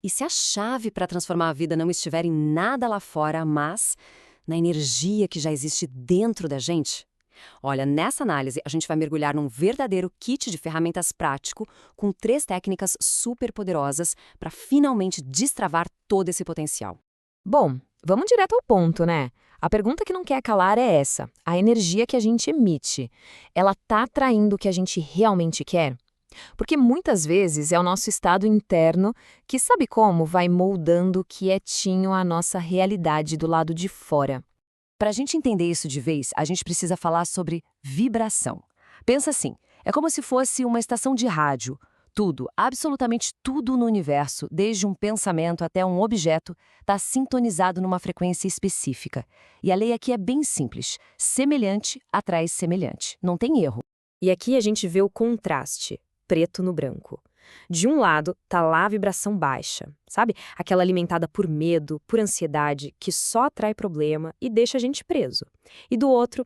E se a chave para transformar a vida não estiver em nada lá fora, mas na energia que já existe dentro da gente? Olha, nessa análise a gente vai mergulhar num verdadeiro kit de ferramentas prático com 3 técnicas super poderosas para finalmente destravar todo esse potencial. Bom, vamos direto ao ponto, né? A pergunta que não quer calar é essa: a energia que a gente emite, ela tá atraindo o que a gente realmente quer? Porque muitas vezes é o nosso estado interno que, sabe como, vai moldando quietinho a nossa realidade do lado de fora. Para a gente entender isso de vez, a gente precisa falar sobre vibração. Pensa assim, é como se fosse uma estação de rádio. Tudo, absolutamente tudo no universo, desde um pensamento até um objeto, está sintonizado numa frequência específica. E a lei aqui é bem simples: semelhante atrai semelhante. Não tem erro. E aqui a gente vê o contraste, preto no branco. De um lado, tá lá a vibração baixa, sabe? Aquela alimentada por medo, por ansiedade, que só atrai problema e deixa a gente preso. E do outro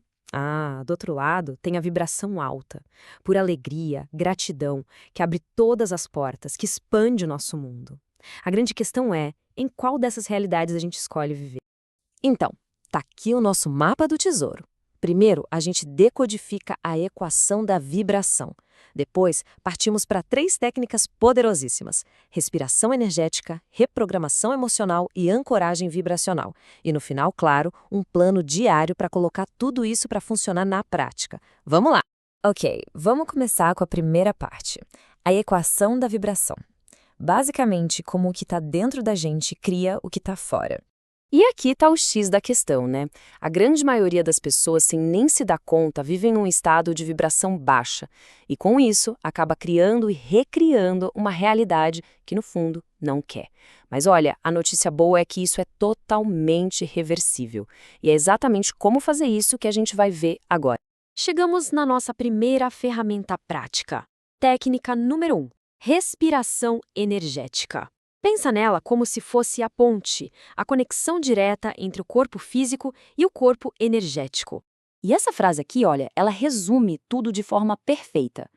lado, tem a vibração alta, por alegria, gratidão, que abre todas as portas, que expande o nosso mundo. A grande questão é, em qual dessas realidades a gente escolhe viver? Então, tá aqui o nosso mapa do tesouro. Primeiro, a gente decodifica a equação da vibração. Depois, partimos para 3 técnicas poderosíssimas: respiração energética, reprogramação emocional e ancoragem vibracional. E no final, claro, um plano diário para colocar tudo isso para funcionar na prática. Vamos lá! Ok, vamos começar com a primeira parte, a equação da vibração. Basicamente, como o que está dentro da gente cria o que está fora. E aqui está o X da questão, né? A grande maioria das pessoas, sem nem se dar conta, vivem em um estado de vibração baixa. E com isso, acaba criando e recriando uma realidade que, no fundo, não quer. Mas olha, a notícia boa é que isso é totalmente reversível. E é exatamente como fazer isso que a gente vai ver agora. Chegamos na nossa primeira ferramenta prática. Técnica número 1. Respiração energética. Pensa nela como se fosse a ponte, a conexão direta entre o corpo físico e o corpo energético. E essa frase aqui, olha, ela resume tudo de forma perfeita.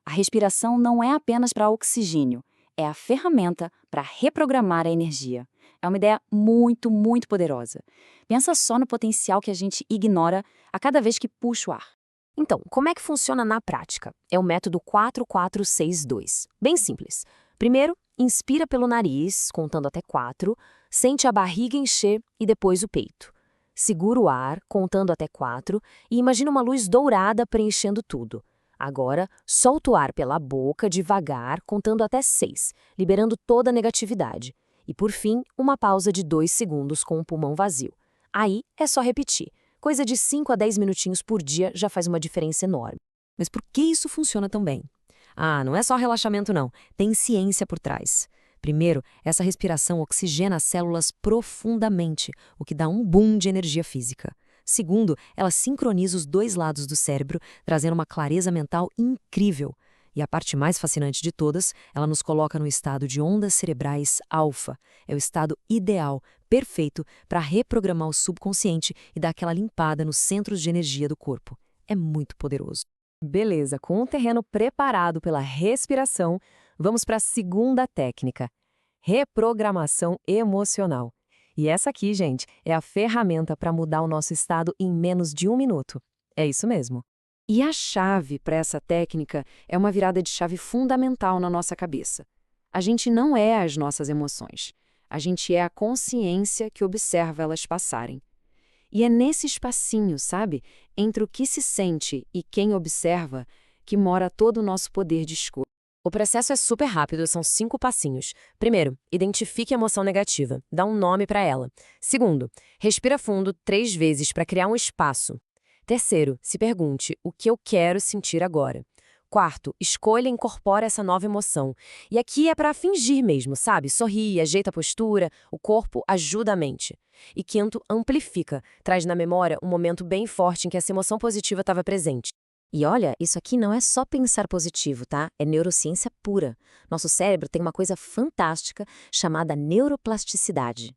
A respiração não é apenas para oxigênio, é a ferramenta para reprogramar a energia. É uma ideia muito, muito poderosa. Pensa só no potencial que a gente ignora a cada vez que puxa o ar. Então, como é que funciona na prática? É o método 4462. Bem simples. Primeiro, inspira pelo nariz, contando até 4, sente a barriga encher e depois o peito. Segura o ar, contando até 4, e imagina uma luz dourada preenchendo tudo. Agora, solta o ar pela boca devagar, contando até 6, liberando toda a negatividade. E por fim, uma pausa de 2 segundos com o pulmão vazio. Aí é só repetir. Coisa de 5 a 10 minutinhos por dia já faz uma diferença enorme. Mas por que isso funciona tão bem? Ah, não é só relaxamento não, tem ciência por trás. Primeiro, essa respiração oxigena as células profundamente, o que dá um boom de energia física. Segundo, ela sincroniza os 2 lados do cérebro, trazendo uma clareza mental incrível. E a parte mais fascinante de todas, ela nos coloca no estado de ondas cerebrais alfa. É o estado ideal, perfeito, para reprogramar o subconsciente e dar aquela limpada nos centros de energia do corpo. É muito poderoso. Beleza, com o terreno preparado pela respiração, vamos para a segunda técnica: reprogramação emocional. E essa aqui, gente, é a ferramenta para mudar o nosso estado em menos de 1 minuto. É isso mesmo. E a chave para essa técnica é uma virada de chave fundamental na nossa cabeça. A gente não é as nossas emoções. A gente é a consciência que observa elas passarem. E é nesse espacinho, sabe, entre o que se sente e quem observa, que mora todo o nosso poder de escolha. O processo é super rápido, são 5 passinhos. Primeiro, identifique a emoção negativa, dá um nome para ela. Segundo, respira fundo 3 vezes para criar um espaço. Terceiro, se pergunte, o que eu quero sentir agora? Quarto, escolha e incorpora essa nova emoção. E aqui é para fingir mesmo, sabe? Sorri, ajeita a postura, o corpo ajuda a mente. E quinto, amplifica, traz na memória um momento bem forte em que essa emoção positiva estava presente. E olha, isso aqui não é só pensar positivo, tá? É neurociência pura. Nosso cérebro tem uma coisa fantástica chamada neuroplasticidade.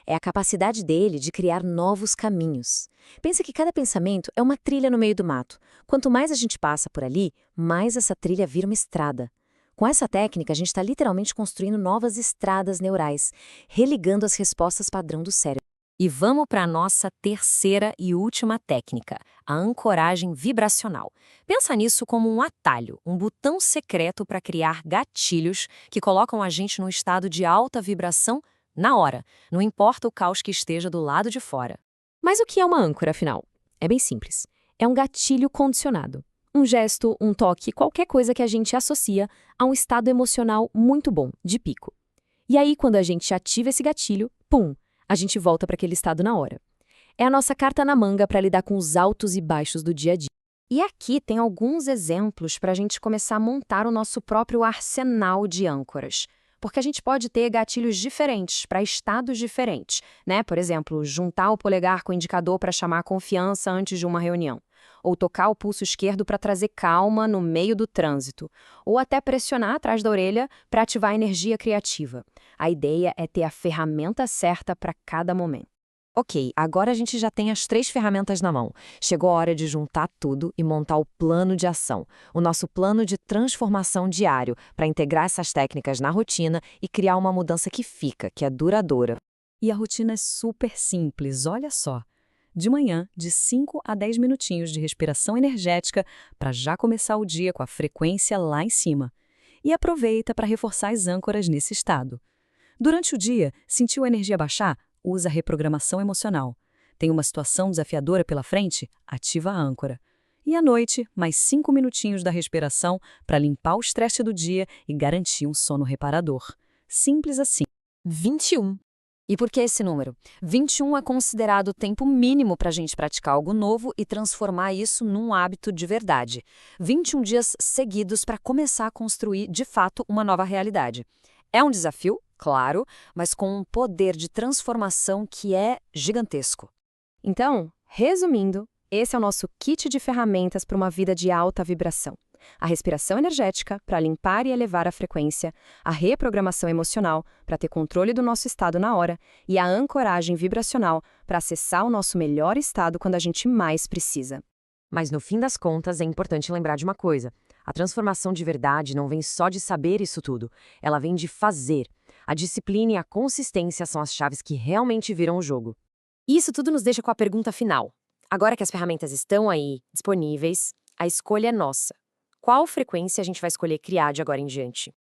É a capacidade dele de criar novos caminhos. Pensa que cada pensamento é uma trilha no meio do mato. Quanto mais a gente passa por ali, mais essa trilha vira uma estrada. Com essa técnica, a gente está literalmente construindo novas estradas neurais, religando as respostas padrão do cérebro. E vamos para a nossa terceira e última técnica, a ancoragem vibracional. Pensa nisso como um atalho, um botão secreto para criar gatilhos que colocam a gente num estado de alta vibração na hora, não importa o caos que esteja do lado de fora. Mas o que é uma âncora, afinal? É bem simples. É um gatilho condicionado. Um gesto, um toque, qualquer coisa que a gente associa a um estado emocional muito bom, de pico. E aí, quando a gente ativa esse gatilho, pum, a gente volta para aquele estado na hora. É a nossa carta na manga para lidar com os altos e baixos do dia a dia. E aqui tem alguns exemplos para a gente começar a montar o nosso próprio arsenal de âncoras. Porque a gente pode ter gatilhos diferentes para estados diferentes, né? Por exemplo, juntar o polegar com o indicador para chamar confiança antes de uma reunião. Ou tocar o pulso esquerdo para trazer calma no meio do trânsito. Ou até pressionar atrás da orelha para ativar a energia criativa. A ideia é ter a ferramenta certa para cada momento. Ok, agora a gente já tem as 3 ferramentas na mão. Chegou a hora de juntar tudo e montar o plano de ação, o nosso plano de transformação diário, para integrar essas técnicas na rotina e criar uma mudança que fica, que é duradoura. E a rotina é super simples, olha só. De manhã, de 5 a 10 minutinhos de respiração energética para já começar o dia com a frequência lá em cima. E aproveita para reforçar as âncoras nesse estado. Durante o dia, sentiu a energia baixar? Usa a reprogramação emocional. Tem uma situação desafiadora pela frente? Ativa a âncora. E à noite, mais 5 minutinhos da respiração para limpar o estresse do dia e garantir um sono reparador. Simples assim. 21. E por que esse número? 21 é considerado o tempo mínimo para a gente praticar algo novo e transformar isso num hábito de verdade. 21 dias seguidos para começar a construir, de fato, uma nova realidade. É um desafio? Claro, mas com um poder de transformação que é gigantesco. Então, resumindo, esse é o nosso kit de ferramentas para uma vida de alta vibração. A respiração energética para limpar e elevar a frequência, a reprogramação emocional para ter controle do nosso estado na hora e a ancoragem vibracional para acessar o nosso melhor estado quando a gente mais precisa. Mas no fim das contas, é importante lembrar de uma coisa. A transformação de verdade não vem só de saber isso tudo, ela vem de fazer. A disciplina e a consistência são as chaves que realmente viram o jogo. Isso tudo nos deixa com a pergunta final. Agora que as ferramentas estão aí, disponíveis, a escolha é nossa. Qual frequência a gente vai escolher criar de agora em diante?